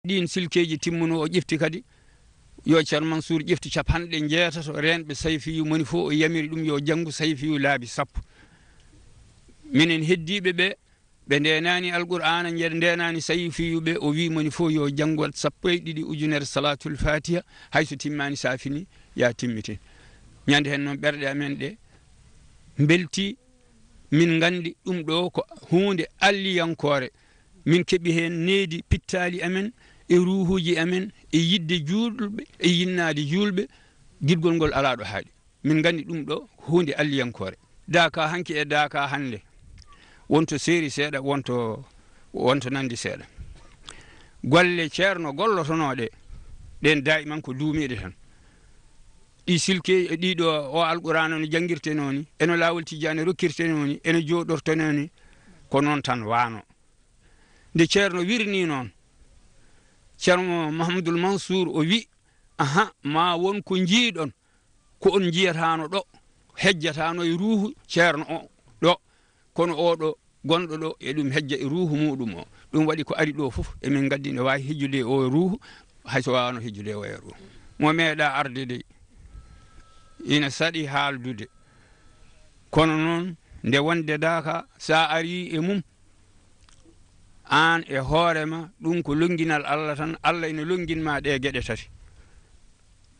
ɗin silkeji timmuno o ƴefti kadi yo ceerno Mansour ƴefti capanɗe jeetato renɓe sayfiyu moni fof o yamiri ɗum yo janngu sayfiyu laabi 10 minen heddiɓe ɓe ndenani alqur'ana ndenani sayfiyu ɓe o wi moni fof yo janngu 12 ujunere salatul fatiha hayso timmani safini ya timmitin ñande hen noon ɓerɗe amen ɗe belti min gandi ɗum ɗo ko hunde alliyankore min keeɓi hen needi pittali amen e ruhuji amen e yidde julɓe e yinnade julɓe guidgol ngol ala ɗo haaɗi min gandi ɗum ɗo hunde alliyankore daka hanki e daka hande wonto seeri seeɗa wonto nandi seeɗa golle ceerno gollotonoɗe ɗen daiman ko duumiɗe tan ɗi silke ɗiɗo o alqur'ana no jangirte noni eno lawol tijani rokkirte noni eno joɗorto noni ko noon tan wano nde ceerno wirni noon ceerno Mouhamadoul Mansour o wi aha ma won ko jiiɗon ko on jiyatano ɗo hejjatano e ruuhu ceerno o ɗo kono oɗo gonɗo ɗo e ɗum hejja e ruuhu muɗum o ɗum waɗi ko ari ɗo foof emin gaddi ne wawi hejjude o e ruuhu hayso wawano hejjude o e ruuhu mo meeɗa arde de ina saɗi haaldude kono noon nde wonde daka sa ari e mum an e hoorema ɗum ko longinal Allah tan Allah ene longinma ɗe gueɗe tati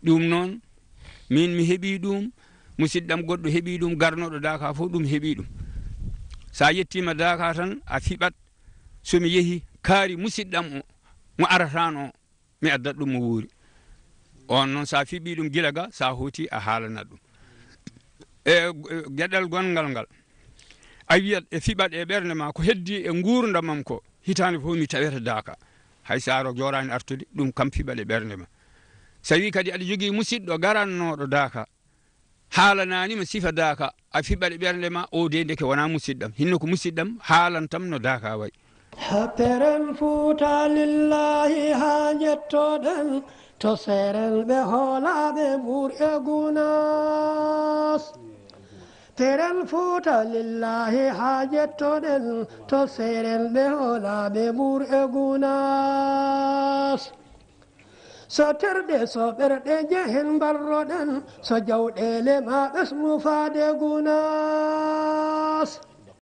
ɗum noon min mi heeɓi ɗum musidɗam goɗɗo heeɓi ɗum garnoɗo daka fof ɗum heeɓi ɗum sa yettima daka tan a fiɓat somi yeehi kaari musidɗam o mo aratano mi addat ɗum mo wuuri on noon sa fiɓi ɗum gila ga sa hooti a haalanat ɗum e gueɗal gongal ngal a wiyat e fiɓat e ɓernde ma ko heddi e gurdamam ko hitande fof mi tawete daka hay saro jorani artude ɗum kam fiɓat e ɓernde ma so wi kadi aɗa jogui musidɗo garannoɗo daka haalananima sifa daka a fiɓat e ɓernde ma o de ndeke wona musidɗam hinno ko musidɗam haalantam no daka wayi happeren Fuuta lillahi ha jettoɗen to seren ɓe hoolaɓe ɓuur e gunas teren Fuuta lillahi ha jettoɗen to seren ɓe hoolaɓe ɓuur e gunas so terɗe so ɓerɗe jehen mbarroɗen so jawɗele ma ɓesmu faade gunas